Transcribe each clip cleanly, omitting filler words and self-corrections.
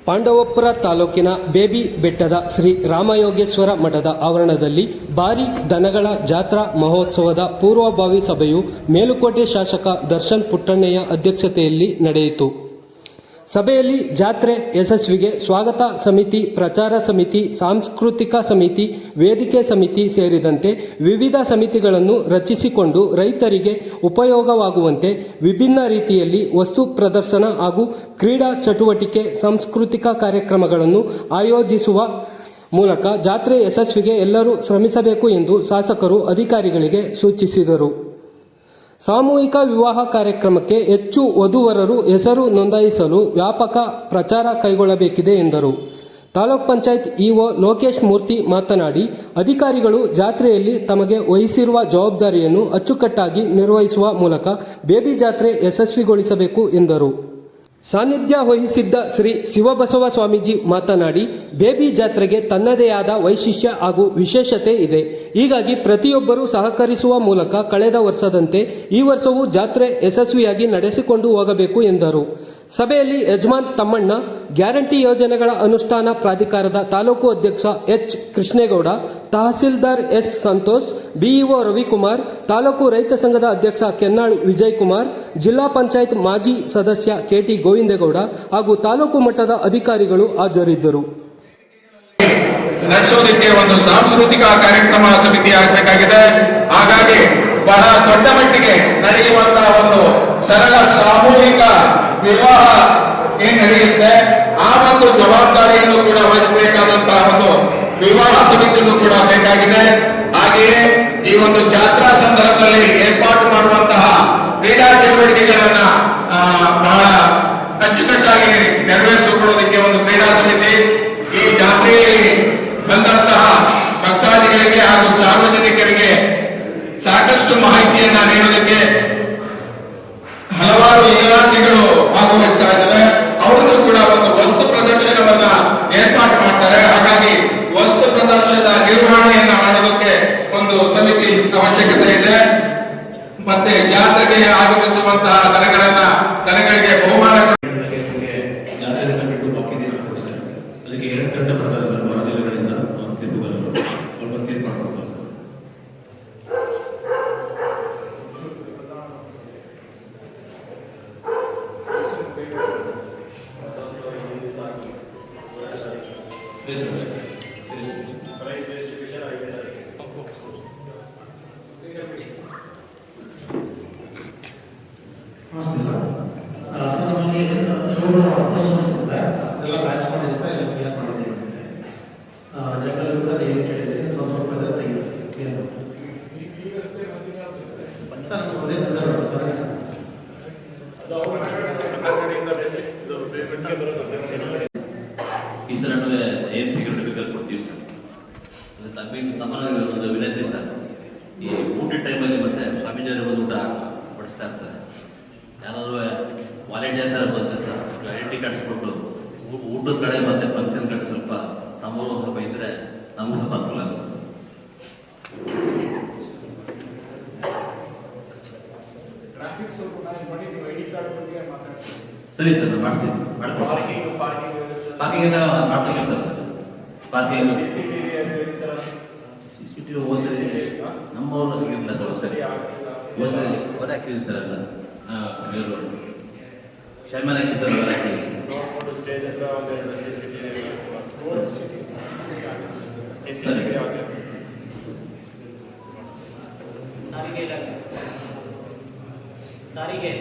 ಪಾಂಡವಪುರ ತಾಲೂಕಿನ ಬೇಬಿ ಬೆಟ್ಟದ ಶ್ರೀ ರಾಮಯೋಗೇಶ್ವರ ಮಠದ ಆವರಣದಲ್ಲಿ ಭಾರಿ ದನಗಳ ಜಾತ್ರಾ ಮಹೋತ್ಸವದ ಪೂರ್ವಭಾವಿ ಸಭೆಯು ಮೇಲುಕೋಟೆ ಶಾಸಕ ದರ್ಶನ್ ಪುಟ್ಟಣ್ಣಯ್ಯ ಅಧ್ಯಕ್ಷತೆಯಲ್ಲಿ ನಡೆಯಿತು. ಸಭೆಯಲ್ಲಿ ಜಾತ್ರೆ ಯಶಸ್ವಿಗೆ ಸ್ವಾಗತ ಸಮಿತಿ, ಪ್ರಚಾರ ಸಮಿತಿ, ಸಾಂಸ್ಕೃತಿಕ ಸಮಿತಿ, ವೇದಿಕೆ ಸಮಿತಿ ಸೇರಿದಂತೆ ವಿವಿಧ ಸಮಿತಿಗಳನ್ನು ರಚಿಸಿಕೊಂಡು ರೈತರಿಗೆ ಉಪಯೋಗವಾಗುವಂತೆ ವಿಭಿನ್ನ ರೀತಿಯಲ್ಲಿ ವಸ್ತು ಪ್ರದರ್ಶನ ಹಾಗೂ ಕ್ರೀಡಾ ಚಟುವಟಿಕೆ, ಸಾಂಸ್ಕೃತಿಕ ಕಾರ್ಯಕ್ರಮಗಳನ್ನು ಆಯೋಜಿಸುವ ಮೂಲಕ ಜಾತ್ರೆ ಯಶಸ್ವಿಗೆ ಎಲ್ಲರೂ ಶ್ರಮಿಸಬೇಕು ಎಂದು ಶಾಸಕರು ಅಧಿಕಾರಿಗಳಿಗೆ ಸೂಚಿಸಿದರು. ಸಾಮೂಹಿಕ ವಿವಾಹ ಕಾರ್ಯಕ್ರಮಕ್ಕೆ ಹೆಚ್ಚು ವಧುವರರು ಹೆಸರು ನೋಂದಾಯಿಸಲು ವ್ಯಾಪಕ ಪ್ರಚಾರ ಕೈಗೊಳ್ಳಬೇಕಿದೆ ಎಂದರು. ತಾಲೂಕ್ ಪಂಚಾಯತ್ ಇಒ ಲೋಕೇಶ್ ಮೂರ್ತಿ ಮಾತನಾಡಿ, ಅಧಿಕಾರಿಗಳು ಜಾತ್ರೆಯಲ್ಲಿ ತಮಗೆ ವಹಿಸಿರುವ ಜವಾಬ್ದಾರಿಯನ್ನು ಅಚ್ಚುಕಟ್ಟಾಗಿ ನಿರ್ವಹಿಸುವ ಮೂಲಕ ಬೇಬಿ ಜಾತ್ರೆ ಯಶಸ್ವಿಗೊಳಿಸಬೇಕು ಎಂದರು. ಸಾನ್ನಿಧ್ಯ ವಹಿಸಿದ್ದ ಶ್ರೀ ಶಿವಬಸವ ಸ್ವಾಮೀಜಿ ಮಾತನಾಡಿ, ಬೇಬಿ ಜಾತ್ರೆಗೆ ತನ್ನದೇ ಆದ ವೈಶಿಷ್ಟ್ಯ ಹಾಗೂ ವಿಶೇಷತೆ ಇದೆ. ಹೀಗಾಗಿ ಪ್ರತಿಯೊಬ್ಬರೂ ಸಹಕರಿಸುವ ಮೂಲಕ ಕಳೆದ ವರ್ಷದಂತೆ ಈ ವರ್ಷವೂ ಜಾತ್ರೆ ಯಶಸ್ವಿಯಾಗಿ ನಡೆಸಿಕೊಂಡು ಹೋಗಬೇಕು ಎಂದರು. ಸಭೆಯಲ್ಲಿ ಯಜಮಾನ್ ತಮ್ಮಣ್ಣ, ಗ್ಯಾರಂಟಿ ಯೋಜನೆಗಳ ಅನುಷ್ಠಾನ ಪ್ರಾಧಿಕಾರದ ತಾಲೂಕು ಅಧ್ಯಕ್ಷ H Krishnegowda, tahsildar S Santosh, BEO Ravikumar, taluk ರೈತ ಸಂಘದ ಅಧ್ಯಕ್ಷ ಕೆನ್ನಾಳ್ ವಿಜಯಕುಮಾರ್, ಜಿಲ್ಲಾ ಪಂಚಾಯತ್ ಮಾಜಿ ಸದಸ್ಯ ಕೆಟಿ ಗೋವಿಂದೇಗೌಡ ಹಾಗೂ ತಾಲೂಕು ಮಟ್ಟದ ಅಧಿಕಾರಿಗಳು ಹಾಜರಿದ್ದರು. ನಡೆಸೋದಕ್ಕೆ ಒಂದು ಸಾಂಸ್ಕೃತಿಕ ಕಾರ್ಯಕ್ರಮ ಸಮಿತಿ ಆಗಬೇಕಾಗಿದೆ. ಹಾಗಾಗಿ ಬಹಳ ದೊಡ್ಡ ಮಟ್ಟಿಗೆ ನಡೆಯುವಂತಹ ಒಂದು ಸರಳ ಸಾಮೂಹಿಕ ವಿವಾಹ ಏನ್ ನಡೆಯುತ್ತೆ ಆ ಒಂದು ಜವಾಬ್ದಾರಿಯನ್ನು ಕೂಡ ವಹಿಸಬೇಕಾದಂತಹ ಒಂದು ವಿವಾಹ ಸಮಿತಿಯನ್ನು ಕೂಡ ಬೇಕಾಗಿದೆ. ಹಾಗೆಯೇ ಈ ಒಂದು ಜಾತ್ರಾ ಸಂದರ್ಭದಲ್ಲಿ ಏರ್ಪಾಡು ಮಾಡುವಂತಹ ಕ್ರೀಡಾ ಚಟುವಟಿಕೆಗಳನ್ನ ಬಹಳ ಅಚ್ಚುಕಟ್ಟಾಗಿ ನೆರವೇರಿಸಿಕೊಳ್ಳೋದಕ್ಕೆ ಒಂದು ಕ್ರೀಡಾ ಸಮಿತಿ, ಈ ಜಾತ್ರೆಯಲ್ಲಿ ಬಂದಂತಹ ಭಕ್ತಾದಿಗಳಿಗೆ ಹಾಗೂ ಸಾರ್ವಜನಿಕರಿಗೆ ಸಾಕಷ್ಟು ಮಾಹಿತಿಯನ್ನ ನೀಡೋದಕ್ಕೆ ಹಲವಾರು ಇಲಾಖೆಗಳು ಭಾಗವಹಿಸ್ತಾ ಇದ್ದಾರೆ. ಅವರು ಕೂಡ ಒಂದು ವಸ್ತು ಪ್ರದರ್ಶನವನ್ನ ಏರ್ಪಾಡು ಮಾಡ್ತಾರೆ. ಹಾಗಾಗಿ ವಸ್ತು ಪ್ರದರ್ಶನದ ನಿರ್ವಹಣೆಯನ್ನ ಮಾಡೋದಕ್ಕೆ ಒಂದು ಸಮಿತಿ ಅವಶ್ಯಕತೆ ಇದೆ. ಮತ್ತೆ ಜಾತ್ರೆಗೆ ಆಗಮಿಸುವಂತಹ ದನಗಳಿಗೆ ಬಹುಮಾನ ನಮಸ್ತೆ ಸರ್. ನಮ್ಮಲ್ಲಿ ಅಪ್ರೋಚ್ ಇದೆ, ಅದೆಲ್ಲ ಬ್ಯಾಚ್ ಮಾಡಿದೆ ಸರ್, ಎಲ್ಲ ಕ್ಲಿಯರ್ ಮಾಡಿದ್ದೀವಿ. ಜಂಗಲ್ ಕೂಡ ತೆಗೆದು ಕೇಳಿದ್ರೆ ಸ್ವಲ್ಪ ತೆಗೆದಿದೆ ಸರ್, ಕ್ಲಿಯರ್ ಸರ್. ಅದೇ ಈ ಸರ್ ನಮಗೆ ಏನ್ ಸಿಗಬೇಕು ಕೊಡ್ತೀವಿ ಸರ್. ತಮ್ಮಲ್ಲಿ ಒಂದು ವಿನಂತಿ ಸರ್, ಈ ಊಟದ ಟೈಮಲ್ಲಿ ಮತ್ತೆ ಸ್ವಾಮೀಜಿಯವರು ಬಂದು ಊಟ ಬಡಿಸ್ತಾ ಇರ್ತಾರೆ. ಯಾರಾದ್ರೂ ವಾಲಂಟಿಯರ್ಸ್ ಬರುತ್ತೆ ಸರ್, ಐಡೆಂಟಿ ಕಾರ್ಡ್ಸ್ ಕೊಟ್ಟು ಊಟದ ಕಡೆ ಮತ್ತೆ ಫಂಕ್ಷನ್ ಕಡೆ ಸ್ವಲ್ಪ ಸಮೂಹ ಸ್ವಲ್ಪ ಇದ್ರೆ ನಮಗೂ ಸ್ವಲ್ಪ ಅನುಕೂಲ ಆಗುತ್ತೆ. ಸರಿ ಸರ್, ಮಾಡ್ತೀವಿ ಪಾರ್ಕಿಂಗ್ ಎಲ್ಲ ಮಾಡ್ತೀವಿ ಸರ್. ಪಾರ್ಕಿಂಗ್ CCTV ಹೋದ್ರೆ ನಮ್ಮವ್ರು ಇಲ್ಲ ಸರ್, ಸರಿ ಹೊರ ಹಾಕಿದ್ವಿ ಸರ್. ಎಲ್ಲ ಶರ್ಮನ್ ಹಾಕಿದ್ದಾರೆ, ಹೊರ ಹಾಕಿದ್ವಿ. ಸಾರಿಗೆ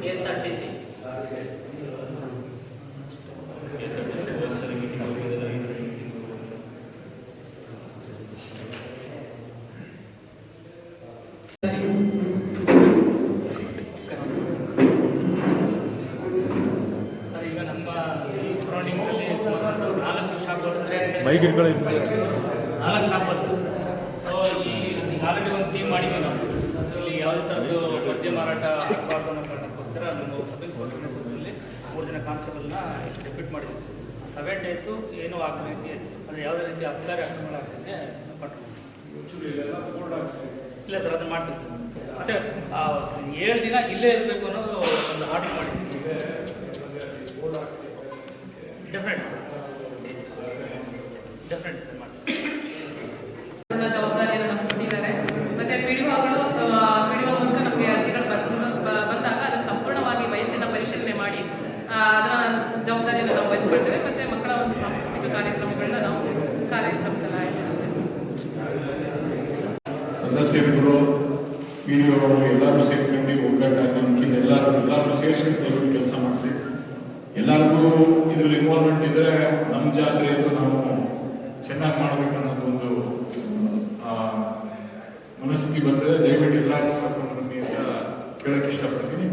KSRTC ಬೈಕ್ ಇಟ್ಕೊಳ್ಳಿ, 4 ಶಾಪ್ ಬರ್ತದೆ. ಸೊ ಈಗ ಆಲ್ರೆಡಿ ಒಂದು ಟೀಮ್ ಮಾಡಿದ್ವಿ ನಾವು. ಅದರಲ್ಲಿ ಯಾವುದೇ ಥರದ್ದು ಮದ್ಯ ಮಾರಾಟ ಆಗಬಾರ್ದು ಅನ್ನೋ ಕಾರಣಕ್ಕೋಸ್ಕರ ನಮ್ಮ ಸಬ್ ಇನ್ಸ್ಪೆಕ್ಟರ್ ನೇತೃತ್ವದಲ್ಲಿ 3 ಜನ ಕಾನ್ಸ್ಟೇಬಲ್ನ ಡೆಪ್ಯೂಟ್ ಮಾಡಿದ್ವಿ ಸರ್. 7 ಡೇಸು ಏನೂ ಆಗೋ ರೀತಿ ಅಂದರೆ ಯಾವುದೇ ರೀತಿ ಅಬ್ಕಾರಿ ಅಕ್ರಮಗಳಾಗ್ತದೆ ಪಟ್ಟು ಇಲ್ಲ ಸರ್, ಅದನ್ನು ಮಾಡ್ತೀನಿ ಸರ್. ಮತ್ತು 7 ದಿನ ಇಲ್ಲೇ ಇರಬೇಕು ಅನ್ನೋದು ಒಂದು ಆರ್ಡರ್ ಮಾಡಿದ್ವಿ ಸರ್. ಡೆಫಿನೆಟ್ ಸರ್ ಮಾಡ್ತೀವಿ. ಜವಾಬ್ದಾರಿಯನ್ನು ನಮ್ಗೆ ಕೊಟ್ಟಿದ್ದಾರೆ. ಮತ್ತೆ ಪಿಡಿಒಗಳು ಮೂಲಕ ನಮಗೆ ಅರ್ಜಿಗಳು ಬಂದಾಗ ಅದನ್ನು ಸಂಪೂರ್ಣವಾಗಿ ವಯಸ್ಸಿನ ಪರಿಶೀಲನೆ ಮಾಡಿ ಅದರ ಜವಾಬ್ದಾರಿಯನ್ನು ನಾವು ವಹಿಸ್ಕೊಳ್ತೇವೆ. ಮತ್ತೆ ಮಕ್ಕಳ ಒಂದು ಸಾಂಸ್ಕೃತಿಕ ಕಾರ್ಯಕ್ರಮಗಳನ್ನ ನಾವು ಕಾರ್ಯಕ್ರಮದಲ್ಲಿ ಆಯೋಜಿಸ್ತೇವೆ. ಸದಸ್ಯರುಗಳು ಪಿಡಿಒಗಳು ಎಲ್ಲರೂ ಸೇರ್ಕೊಂಡು ಒಗ್ಗಟ್ಟಾಗಿ ನಮ್ಗೆ ಎಲ್ಲರೂ ಸೇರಿಸ್ಕೊಂಡು ಕೆಲಸ ಮಾಡಿಸಿ ಎಲ್ಲರಿಗೂ ಇದರಲ್ಲಿ ಇನ್ವಾಲ್ವ್ಮೆಂಟ್ ಇದ್ರೆ ನಮ್ಮ ಜಾತ್ರೆಯನ್ನು ನಾವು ಚೆನ್ನಾಗಿ ಮಾಡ್ಬೇಕು ಅನ್ನೋದೊಂದು ಮನಸ್ಥಿತಿ ಬರ್ತದೆ. ದಯವಿಟ್ಟು ಎಲ್ಲರೂ ಕರ್ಕೊಂಡು ಬನ್ನಿ ಅಂತ ಕೇಳಕ್ಕೆ ಇಷ್ಟಪಡ್ತೀನಿ.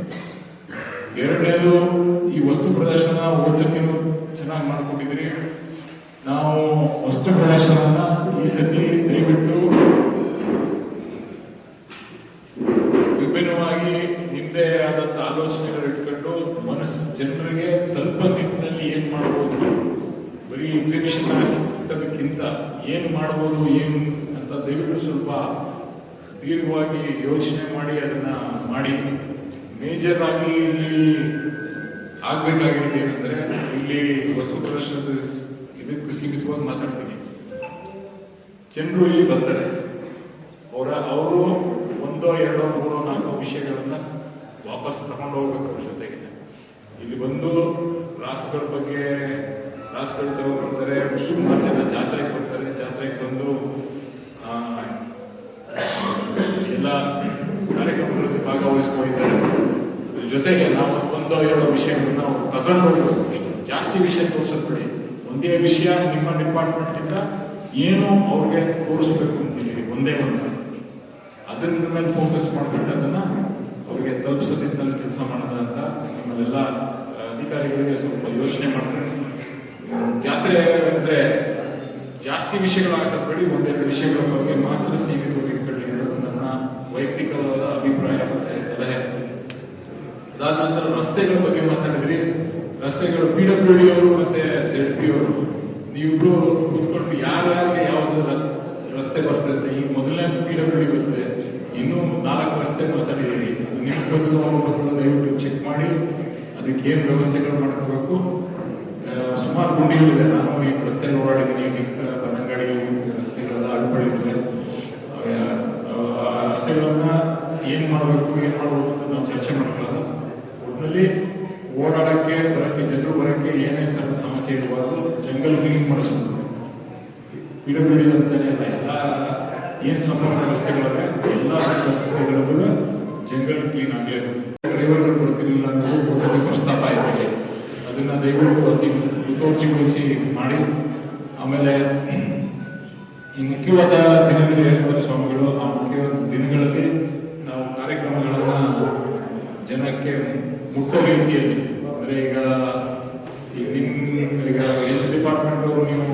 ಎರಡನೇದು, ಈ ವಸ್ತು ಪ್ರದರ್ಶನ ಓದ್ಸಕ್ಕಿನೂ ಚೆನ್ನಾಗಿ ಮಾಡ್ಕೊಂಡಿದ್ರಿ. ನಾವು ವಸ್ತು ಪ್ರದರ್ಶನ ಈ ಸತಿ ದಯವಿಟ್ಟು ವಿಭಿನ್ನವಾಗಿ ನಿಮ್ಮದೇ ಆದಂತ ಆಲೋಚನೆಗಳು ಇಟ್ಕೊಂಡು ಜನರಿಗೆ ತಲುಪ ನಿಟ್ಟಿನಲ್ಲಿ ಏನ್ ಮಾಡಬಹುದು, ಬರೀ ಎಕ್ಸಿಬಿಷನ್ ಹಾಕಿದ್ದಕ್ಕಿಂತ ಏನ್ ಮಾಡಬಹುದು ಏನು ಅಂತ ದಯವಿಟ್ಟು ಸ್ವಲ್ಪ ದೀರ್ಘವಾಗಿ ಯೋಚನೆ ಮಾಡಿ ಅದನ್ನ ಮಾಡಿ. ಮೇಜರ್ ಆಗಿ ಇಲ್ಲಿ ಆಗ್ಬೇಕಾಗಿರೋದು ಏನಂದ್ರೆ, ಇಲ್ಲಿ ವಸ್ತು ಪ್ರದರ್ಶನದ ಇದಕ್ಕೆ ಸೀಮಿತವಾಗಿ ಮಾತಾಡ್ತೀನಿ. ಜನರು ಇಲ್ಲಿ ಬರ್ತಾರೆ, ಅವರು 1, 2, 3, 4 ವಿಷಯಗಳನ್ನ ವಾಪಸ್ ತಗೊಂಡು ಹೋಗ್ಬೇಕು ಅವ್ರ ಜೊತೆಗೆ. ಇಲ್ಲಿ ಬಂದು ರಾಸುಗಳ ಬಗ್ಗೆ ರಾಸುಗಳು ತಗೊಂಡ್ಬರ್ತಾರೆ. ಸುಮಾರು ಜನ ಜಾತ್ರೆಗೆ ಬರ್ತಾರೆ, ಜಾತ್ರೆಗೆ ಬಂದು ಎಲ್ಲ ಕಾರ್ಯಕ್ರಮಗಳಲ್ಲಿ ಭಾಗವಹಿಸ್ಕೊಂಡಿದ್ದಾರೆ. ಅದ್ರ ಜೊತೆಗೆ ನಾವು 1, 2 ವಿಷಯಗಳನ್ನ ನಾವು ತಗೊಂಡು ಹೋಗ್ಬೇಕು. ಜಾಸ್ತಿ ವಿಷಯ ತೋರಿಸೋದು ಬಿಡಿ. ಒಂದೇ ವಿಷಯ ನಿಮ್ಮ ಡಿಪಾರ್ಟ್ಮೆಂಟ್ ಇಂದ ಏನು ಅವ್ರಿಗೆ ತೋರಿಸ್ಬೇಕು ಅಂತಿದ್ದೀರಿ, ಒಂದೇ ಒಂದು ಅದನ್ನ ಮೇಲೆ ಫೋಕಸ್ ಮಾಡ್ಕೊಂಡು ಅದನ್ನ ಅವರಿಗೆ ತಲುಪಿಸೋದ್ರಲ್ಲಿ ಕೆಲಸ ಮಾಡೋದ ಅಂತ ನಿಮ್ಮಲ್ಲೆಲ್ಲ ಅಧಿಕಾರಿಗಳಿಗೆ ಸ್ವಲ್ಪ ಯೋಚನೆ ಮಾಡ್ಕೊಂಡು, ಜಾತ್ರೆ ಅಂದ್ರೆ ಜಾಸ್ತಿ ವಿಷಯಗಳು ಹಾಕಬೇಡಿ, 1-2 ವಿಷಯಗಳ ಬಗ್ಗೆ ಮಾತ್ರ ಸೀಮಿತವಾಗಿ ಇಟ್ಕೊಳ್ಳಿ ಅನ್ನೋದು ನನ್ನ ವೈಯಕ್ತಿಕವಾದ ಅಭಿಪ್ರಾಯ ಮತ್ತೆ ಸಲಹೆ. ಅದಾದ ನಂತರ ರಸ್ತೆಗಳ ಬಗ್ಗೆ ಮಾತಾಡಿದ್ರಿ. ರಸ್ತೆಗಳು PWD ಅವರು ಮತ್ತೆ ZP ಅವರು ನೀವಿಬ್ರು ಕೂತ್ಕೊಂಡು ಯಾರ್ಯಾರಿಗೆ ಯಾವ ರಸ್ತೆ ಬರ್ತದೆ. ಈಗ ಮೊದಲನೇ PWD ಬರ್ತದೆ, ಇನ್ನೂ 4 ರಸ್ತೆ ಮಾತಾಡಿದ್ದೀವಿ. ಅದು ನಿಮ್ಗೆ ಬರ್ತದೋ ದಯವಿಟ್ಟು ಚೆಕ್ ಮಾಡಿ ಅದಕ್ಕೆ ಏನು ವ್ಯವಸ್ಥೆಗಳು ಮಾಡ್ಕೋಬೇಕು. ಸುಮಾರು ಗುಂಡಿಗಳಿದೆ. ನಾನು ಈ ರಸ್ತೆ ಓಡಾಡಿದ್ದೀನಿ. ಬನಂಗಡಿ ರಸ್ತೆಗಳೆಲ್ಲ ಅಡ್ಬಳಿದ್ವಿ. ಆ ರಸ್ತೆಗಳನ್ನ ಏನ್ ಮಾಡಬೇಕು ಅಂತ ನಾವು ಚರ್ಚೆ ಮಾಡ್ಕೊಳ್ಳೋದು. ಒಟ್ಟಿನಲ್ಲಿ ಓಡಾಡಕ್ಕೆ ಬರಕ್ಕೆ, ಜನರು ಬರಕ್ಕೆ ಏನೇ ತರದ ಸಮಸ್ಯೆ ಇರಬಾರ್ದು. ಜಂಗಲ್ ಕ್ಲೀನ್ ಮಾಡಿಸ್ಬೇಕು. PWD ಅಂತಾನೆ ಅಲ್ಲ, ಎಲ್ಲ ಏನ್ ಸಂಪರ್ಕ ರಸ್ತೆಗಳಿವೆ ಎಲ್ಲ ರಸ್ತೆಗಳಲ್ಲೂ ಜಂಗಲ್ ಕ್ಲೀನ್ ಆಗಲಿ. ಡ್ರೈವರ್ಗಳು ಕೊಡ್ತಿರಲಿಲ್ಲ ಅನ್ನೋದು ಪ್ರಸ್ತಾಪ ಆಯ್ತು. ಅದನ್ನ ದಯವಿಟ್ಟು ಮುತುವರ್ಜಿಗೊಳಿಸಿ ಮಾಡಿ. ಆಮೇಲೆ ಈ ಮುಖ್ಯವಾದ ದಿನಗಳು ಹೇಳ್ತಾರೆ ಸ್ವಾಮಿಗಳು. ಆ ಮುಖ್ಯವಾದ ದಿನಗಳಲ್ಲಿ ನಾವು ಕಾರ್ಯಕ್ರಮಗಳನ್ನ ಜನಕ್ಕೆ ಮುಟ್ಟೋ ರೀತಿಯಲ್ಲಿ, ಅಂದ್ರೆ ಈಗ ಹೆಲ್ತ್ ಡಿಪಾರ್ಟ್ಮೆಂಟ್ ಅವರು ನೀವು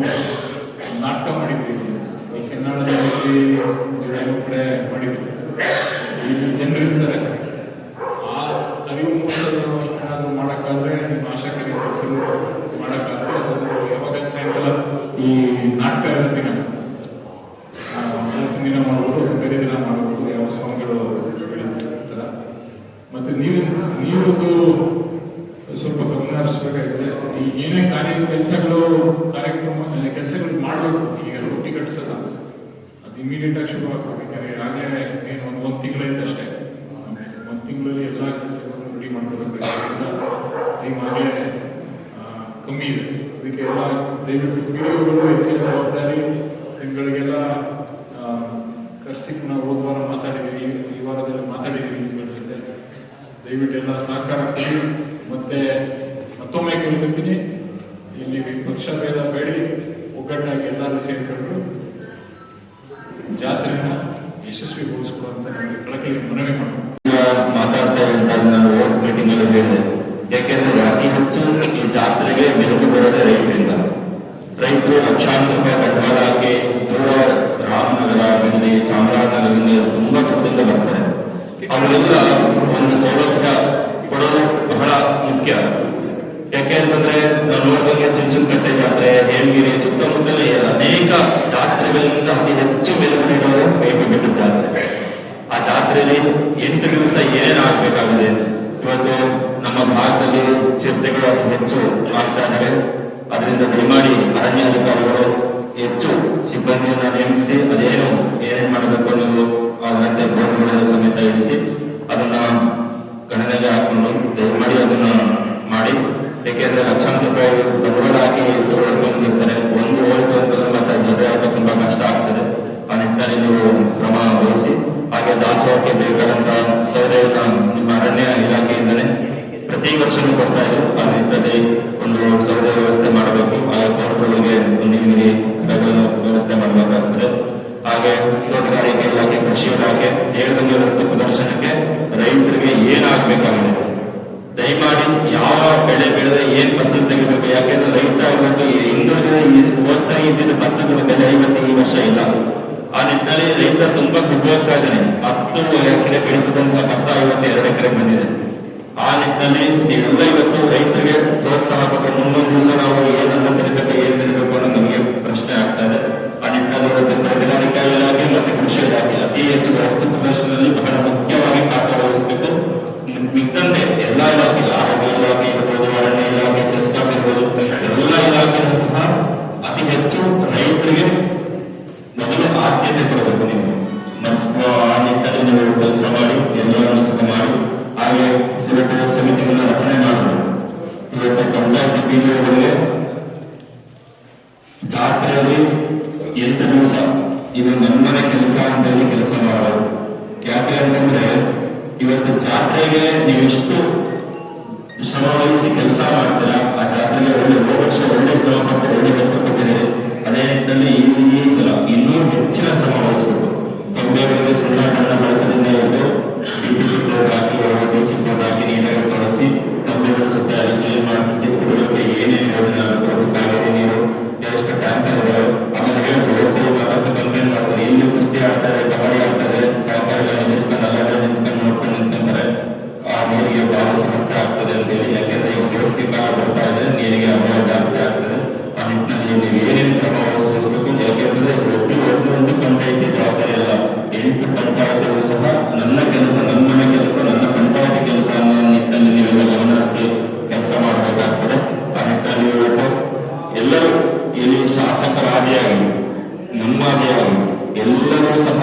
ನಾಟಕ ಮಾಡಿದ್ರಿ, ಕೆನ್ನಾಳದಲ್ಲಿ ಕಡೆ ಮಾಡಿದ್ರಿ. ಇಲ್ಲಿ ಜನರು ಇರ್ತಾರೆ, ಆ ಅರಿವು ಮೂಡಿಸೋದು ಏನಾದ್ರು ಮಾಡಕ್ಕಾದ್ರೆ ನಿಮ್ಮ ಆಶಾ ಕಾರ್ಯಕರ್ತರು ಮಾಡಕ್ಕಾದ್ರೆ ಅದು ಯಾವಾಗ ಸಾಯಂಕಾಲ ಈ ನಾಟಕ ಇರೋ ದಿನ ದಿನ ಮಾಡ್ಬೋದು, ಅಥವಾ ಬೇರೆ ದಿನ ಮಾಡ್ಬೋದು, ಯಾವ ಸ್ವಾಮಿಗಳು ಹೇಳಿರ್ತಾರ. ಮತ್ತೆ ನೀವು ಸ್ವಲ್ಪ ಗಮನ ಹರಿಸಬೇಕಾಗಿದೆ. ಈ ಏನೇ ಕೆಲಸಗಳು ಮಾಡಬೇಕು. ಈಗ ರೊಟ್ಟಿ ಕಟ್ಸಲ್ಲ, ಅದು ಇಮಿಡಿಯೇಟ್ ಆಗಿ ಶುರು ಆಗ್ಬೇಕು. ಈಗಾಗಲೇ ಏನು ಒಂದು ತಿಂಗಳೈತೆ ಅಷ್ಟೇ. 1 ತಿಂಗಳಲ್ಲಿ ಎಲ್ಲ ಕೆಲಸಗಳನ್ನು ರೆಡಿ ಮಾಡ್ಕೋಬೇಕು. ಟೈಮ್ ಆಗಲೇ ಕಮ್ಮಿ ಇದೆ. ಅದಕ್ಕೆ ಎಲ್ಲ ದಯವಿಟ್ಟು PDOಗಳು ಹೆಚ್ಚಿನ ಜವಾಬ್ದಾರಿ ತಿಂಗಳಿಗೆಲ್ಲ ಕರ್ಸಿ. ನಾವು ಹೋದ ವಾರ ಮಾತಾಡಿದ್ದೀವಿ, ಈ ವಾರದಲ್ಲಿ ಮಾತಾಡಿದ್ದೀವಿ ನಿಮ್ಗಳ ಜೊತೆ. ದಯವಿಟ್ಟು ಎಲ್ಲ ಸಹಕಾರ ಕೊಡಿ. ಮತ್ತೆ ಮತ್ತೊಮ್ಮೆ ಕೇಳ್ಕೊತೀನಿ, ಇಲ್ಲಿ ಪಕ್ಷ ಭೇದ ಬೇಡಿ, ಒಗ್ಗಟ್ಟಾಗಿ ಎಲ್ಲರೂ ಸೇರಿಕೊಂಡು ಜಾತ್ರೆನ ಯಶಸ್ವಿಗೊಳಿಸ್ಕೊಡುವಂತ ಕಳಕಳಿ ಮನವಿ ಮಾಡ್ತೀನಿ. ಮಾತಾಡ್ತಾ ಇರುವಂತ ನಾನು ಮೀಟಿಂಗ್ ಅಲ್ಲಿ ಹೇಳಿದೆ. ಯಾಕೆಂದ್ರೆ ಅತಿ ಹೆಚ್ಚು ಈ ಜಾತ್ರೆಗೆ ಮೆರುಗು ಬರೋದೇ ರೈತರಿಂದ. ರೈತರು ಲಕ್ಷಾಂತರ ರೂಪಾಯಿ ಬಂಡವಾಳ ಹಾಕಿ ದೂರ ರಾಮನಗರ, ಬೆಂಗಳೂರು, ಚಾಮರಾಜನಗರದಿಂದ ತುಂಬಾ ದೂರದಿಂದ ಬರ್ತಾರೆ. ಅವರೆಲ್ಲ ಒಂದು ಸೌಲಭ್ಯ ಕೊಡೋದು ಬಹಳ ಮುಖ್ಯ. ಯಾಕೆಂತಂದ್ರೆ ನಾವು ನೋಡಿದಂಗೆ ಚುಂಚನಕಟ್ಟೆ ಜಾತ್ರೆ, ಹೇಮಗಿರಿ ಸುತ್ತಮುತ್ತಲೇ ಅನೇಕ ಜಾತ್ರೆಗಳಿಂದ ಅತಿ ಹೆಚ್ಚು ಮೆರುಗು ನೀಡೋದು ಬೇಬಿ ಬೆಟ್ಟದ ಜಾತ್ರೆ. ಆ ಜಾತ್ರೆಯಲ್ಲಿ 8 ದಿವಸ ಏನೇನಾಗಬೇಕಾಗಿದೆ. ಇವತ್ತು ನಮ್ಮ ಭಾರತದಲ್ಲಿ ಚಿರತೆಗಳು ಅತಿ ಹೆಚ್ಚು ಆಗ್ತಾ ಇದ್ದಾವೆ. ಅದರಿಂದ ದಯಮಾಡಿ ಅರಣ್ಯಾಧಿಕಾರಿಗಳು ಹೆಚ್ಚು ಸಿಬ್ಬಂದಿಯನ್ನು ನೇಮಿಸಿ ಏನೇನು ಮಾಡಬೇಕು ನೀವು ಅದರಂತೆ ಬೋರ್ಡ್ಗಳನ್ನು ಸಮೇತ ಇರಿಸಿ ಅದನ್ನ ಗಣನೆಗೆ ಹಾಕೊಂಡು ದಯಮಾಡಿ ಅದನ್ನ ಮಾಡಿ. ಏಕೆಂದ್ರೆ ಲಕ್ಷಾಂತರ ರೂಪಾಯಿ ಬಂಡವಾಳ ಹಾಕಿ ಹೊಡ್ಕೊಂಡಿರ್ತಾರೆ, ಒಂದು ಹೋಯ್ತು ಅಂತಂದ್ರೆ ಮತ್ತೆ ಜೊತೆ ಹಾಕೋದು ತುಂಬಾ ಕಷ್ಟ ಆಗ್ತದೆ. ಆ ನಿಟ್ಟಿನಲ್ಲಿ ನೀವು ಕ್ರಮ ವಹಿಸಿ. ಹಾಗೆ ದಾಸೋಹಕ್ಕೆ ಬೇಕಾದಂತಹ ಸೌದೆಯನ್ನ ನಿಮ್ಮ ಅರಣ್ಯ ಇಲಾಖೆಯಿಂದಲೇ ಪ್ರತಿ ವರ್ಷನೂ ಕೊಡ್ತಾ ಇದ್ರು. ಆ ನಿಟ್ಟಿನಲ್ಲಿ ಒಂದು ಸೌದೆ ವ್ಯವಸ್ಥೆ ಮಾಡಬೇಕು. ಆ ತೋಟಗಳಿಗೆ ನೀರಿಗೆ ವ್ಯವಸ್ಥೆ ಮಾಡಬೇಕಾಗ್ತದೆ. ಹಾಗೆ ತೋಟಗಾರಿಕೆ ಇಲಾಖೆ, ಕೃಷಿ ಇಲಾಖೆ ಹೇಳಿದಂಗೆ ವಸ್ತು ಪ್ರದರ್ಶನಕ್ಕೆ ರೈತರಿಗೆ ಏನಾಗಬೇಕಾಗಿದೆ ದಯಮಾಡಿ ಯಾವ ಬೆಳೆ ಬೆಳೆದ್ರೆ ಏನ್ ಫಸಲು ತೆಗಿಬೇಕು. ಯಾಕೆಂದ್ರೆ ರೈತ ಇವತ್ತು ವರ್ಷ ಇದ್ದಿದ್ದ ಭತ್ತದ ಬೆಲೆ ಇವತ್ತು ಈ ವರ್ಷ ಇಲ್ಲ. ಆ ನಿಟ್ಟಿನಲ್ಲಿ ರೈತ ತುಂಬಾ ಕುಗ್ಗೋಗ್ತಾ ಇದ್ದಾನೆ. 10 ಎಕರೆ ಬೆಳೀತದಂತ ಭತ್ತ ಇವತ್ತು 2 ಎಕರೆ ಬಂದಿದೆ. ಆ ನಿಟ್ಟಿನಲ್ಲಿ ನೀವೆಲ್ಲ ಇವತ್ತು ರೈತರಿಗೆ ಪ್ರೋತ್ಸಾಹ ಕೊಟ್ಟು ಮುಂದೊಂದು ದಿವಸ ನಾವು ಏನನ್ನ ತಿರುಗಬೇಕು ಏನ್ ತಿರುಗಬೇಕು ಅನ್ನೋ ನಮಗೆ ಪ್ರಶ್ನೆ ಆಗ್ತಾ ಇದೆ. ಆ ನಿಟ್ಟಿನಲ್ಲಿ ತೋಟಗಾರಿಕಾ ಇಲಾಖೆ ಮತ್ತೆ ಕೃಷಿ ಇಲಾಖೆ ಅತಿ ಹೆಚ್ಚು ವಸ್ತು ಪ್ರದರ್ಶನದಲ್ಲಿ ಬಹಳ ಮುಖ್ಯವಾಗಿ ಪಾತ್ರ ವಹಿಸಬೇಕು. ಮಿಕ್ಕಂತೆ ಎಲ್ಲಾ ಇಲಾಖೆ, ಆರೋಗ್ಯ ಇಲಾಖೆ ಇರ್ಬೋದು, ಅರಣ್ಯ ಇಲಾಖೆ, ಚೆಸ್ಕಾಪ್ ಇರ್ಬೋದು, ಎಲ್ಲ ಇಲಾಖೆಯೂ ಸಹ ಅತಿ ಹೆಚ್ಚು ರೈತರಿಗೆ ಮೊದಲು ಆದ್ಯತೆ ಕೊಡಬೇಕು. ನೀವು ಮತ್ತು ಆ ನಿಟ್ಟಿನಲ್ಲಿ ನೀವು ಕೆಲಸ ಮಾಡಿ, ಎಲ್ಲರನ್ನು ಸಹ ಮಾಡಿ. ಹಾಗೆ ಸುರಕ್ಷ ಸಮಿತಿಗಳನ್ನ ರಚನೆ ಮಾಡಬೇಕು. ಇವತ್ತು ಪಂಚಾಯತ್ ಪಿಡಿಒಗಳಿಗೆ ಜಾತ್ರೆಯಲ್ಲಿ 8 ದಿವಸ ಇದು ನಮ್ಮನೆ ಕೆಲಸ ಅಂತ ಹೇಳಿ ಕೆಲಸ ಮಾಡಬಹುದು. ಯಾಕೆ ಅಂತಂದ್ರೆ ಇವತ್ತು ಜಾತ್ರೆಗೆ ನೀವೆಷ್ಟು ಶ್ರಮ ವಹಿಸಿ ಕೆಲಸ ಮಾಡ್ತೀರಾ, ಆ ಜಾತ್ರೆಗೆ ವರ್ಷ ಒಳ್ಳೆ ಶ್ರಮ ಪಟ್ಟು ಒಳ್ಳೆ ಕೆಲಸ ಕೊಟ್ಟಿದ್ದೀರಿ. ಅದೇ ನಿಟ್ಟಿನಲ್ಲಿ ಈ ಸಲ ಇನ್ನೂ ಹೆಚ್ಚಿನ ಶ್ರಮ ವಹಿಸಬೇಕು. ತೊಂಬೆಗಳಿಗೆ ಸುಣ್ಣ ಬಣ್ಣ ಬಳಸದಿಂದ ಇದ್ದು ಹಾಕಿ ಚಿಕ್ಕ ಹಾಕಿ ನೀರಾಗಿ ತೊಳಸಿ ತೊಂಬೆಗಳ ಸುತ್ತ ಕ್ಲೀನ್ ಮಾಡಿಸಿ ಕುಡಿಯೋಕೆ ಏನೇನು ಯೋಜನೆ ಆಗಬೇಕು, ಕಾವೇರಿ ನೀರು ಎಷ್ಟು ಟ್ಯಾಂಕರ್ ಇದಾವೆ ಆಮೇಲೆ ಕಂಪ್ಲೇಂಟ್ ಮಾಡ್ತಾರೆ. ಇಲ್ಲಿ ಕುಸ್ತಿ ಆಡ್ತಾರೆ, ಕಬಡ್ಡಿ ಆಡ್ತಾರೆ, ಟ್ಯಾಂಕರ್ಗಳನ್ನ ನಿಲ್ಸ್ಕೊಂಡು ನಿಂತ್ಕೊಂಡು ನೋಡ್ಕೊಂಡು ನಿಂತ್ಕೊಂತಾರೆ. ಆ ನೀರಿಗೆ ಬಹಳ ಸಮಸ್ಯೆ ಆಗ್ತದೆ ಅಂತೇಳಿ. ಯಾಕೆಂದ್ರೆ ಈಗ ಬೇಸಿಗೆ ಕಾಲ ಬರ್ತಾ ಇದೆ, ನೀರಿಗೆ ಅಭಾವ ಜಾಸ್ತಿ ಆಗ್ತದೆ. ಆ ನಿಟ್ಟಿನಲ್ಲಿ ನೀವು ಏನೇನು ಕ್ರಮ ವಹಿಸಬೇಕು. ಯಾಕೆಂದ್ರೆ ಒಂದು ಪಂಚಾಯಿತಿ ಜವಾಬ್ದಾರಿ ಅಲ್ಲ, 8 ಪಂಚಾಯತ್ಗಳು ಸಹ ನನ್ನ ಕೆಲಸ, ನನ್ನ ಮನೆ ಕೆಲಸ, ನನ್ನ ಪಂಚಾಯತಿ ಕೆಲಸ ಅನ್ನೋ ನಿಟ್ಟಿನಲ್ಲಿ ನೀವೆಲ್ಲ ಗಮನಿಸಿ ಕೆಲಸ ಮಾಡಬೇಕಾಗ್ತದೆ. ಆ ನಿಟ್ಟಿನಲ್ಲಿ ಇವತ್ತು ಎಲ್ಲರೂ ಇಲ್ಲಿ ಶಾಸಕರಾದಿಯಾಗಿ ನಮ್ಮಾದಿಯಾಗಿ ಎಲ್ಲರೂ ಸಹ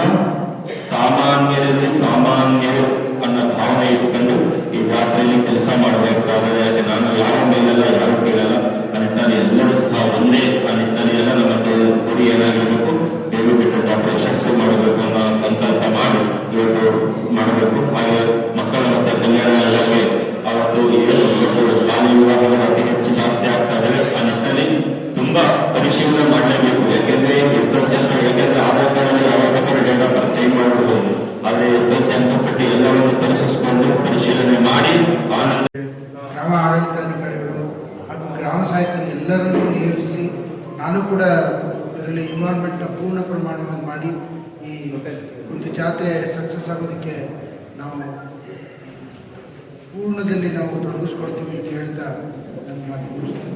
ಸಾಮಾನ್ಯರಲ್ಲಿ ಸಾಮಾನ್ಯರು ಅನ್ನೋ ಭಾವನೆ ಇಟ್ಕೊಂಡು ಈ ಜಾತ್ರೆಯಲ್ಲಿ ಕೆಲಸ ಮಾಡಬೇಕಾದ್ರೆ, ಯಾಕೆ ನಾನು ಯಾರ ಮೇಲೆಲ್ಲ ಯಾರು ಕೇಳಲ್ಲ. ಆ ನಿಟ್ಟಿನಲ್ಲಿ ಎಲ್ಲರೂ ಸಹ ಒಂದೇ. ಆ ನಿಟ್ಟಿನಲ್ಲಿ ಎಲ್ಲ ನಮ್ಮ ಗುರಿ ಏನಾಗಿರ್ಬೇಕು, ದೇವಿಬೆಟ್ಟ ಜಾತ್ರೆ ಯಶಸ್ವಿ ಮಾಡಬೇಕು ಅನ್ನೋ ಸಂಕಲ್ಪ ಮಾಡಿ ಇವತ್ತು ಮಾಡಬೇಕು. ಹಾಗೆ ಮಕ್ಕಳ ಮತ್ತೆ ಕಲ್ಯಾಣ ಇಲಾಖೆ ಅವತ್ತು ಬಾಲ್ಯ ವಿವಾಹಗಳು ಅತಿ ಹೆಚ್ಚು ಜಾಸ್ತಿ ಆಗ್ತಾ ಇದಾವೆ. ಆ ನಿಟ್ಟಿನಲ್ಲಿ ತುಂಬಾ ಪರಿಶೀಲನೆ ಮಾಡಲೇಬೇಕು. ಯಾಕೆಂದ್ರೆ SLC ಅಂತ, ಯಾಕೆಂದ್ರೆ ಆಧಾರ್ ಕಾರ್ಡ್ ಅಲ್ಲಿ ಯಾವ ಬೇಕಾದ್ರೂ ಡೇಟಾ ಬರ್ತ್ ಚೇಂಜ್ ಮಾಡಬಹುದು. ಆದ್ರೆ SLC ಅಂತ ಪಟ್ಟಿ ಎಲ್ಲವನ್ನು ತರಿಸಿಕೊಂಡು ಪರಿಶೀಲನೆ ಮಾಡಿ ಆನಂತರ ಗ್ರಾಮ ಆಡಳಿತಾಧಿಕಾರಿಗಳು ಹಾಗೂ ಗ್ರಾಮ ಸಹಾಯಕರು ಎಲ್ಲರನ್ನೂ ನಿಯೋಜಿಸಿ ನಾನು ಕೂಡ ಇದರಲ್ಲಿ ಇನ್ವಾಲ್ವ್ಮೆಂಟ್ನ ಪೂರ್ಣ ಪ್ರಮಾಣವಾಗಿ ಮಾಡಿ ಈ ಒಂದು ಜಾತ್ರೆ ಸಕ್ಸಸ್ ಆಗೋದಕ್ಕೆ ನಾವು ಪೂರ್ಣದಲ್ಲಿ ನಾವು ತೊಡಗಿಸ್ಕೊಳ್ತೀವಿ ಅಂತ ಹೇಳ್ತಾ ನನ್ನ ಮಾತು ಮುಗಿಸ್ತೇನೆ.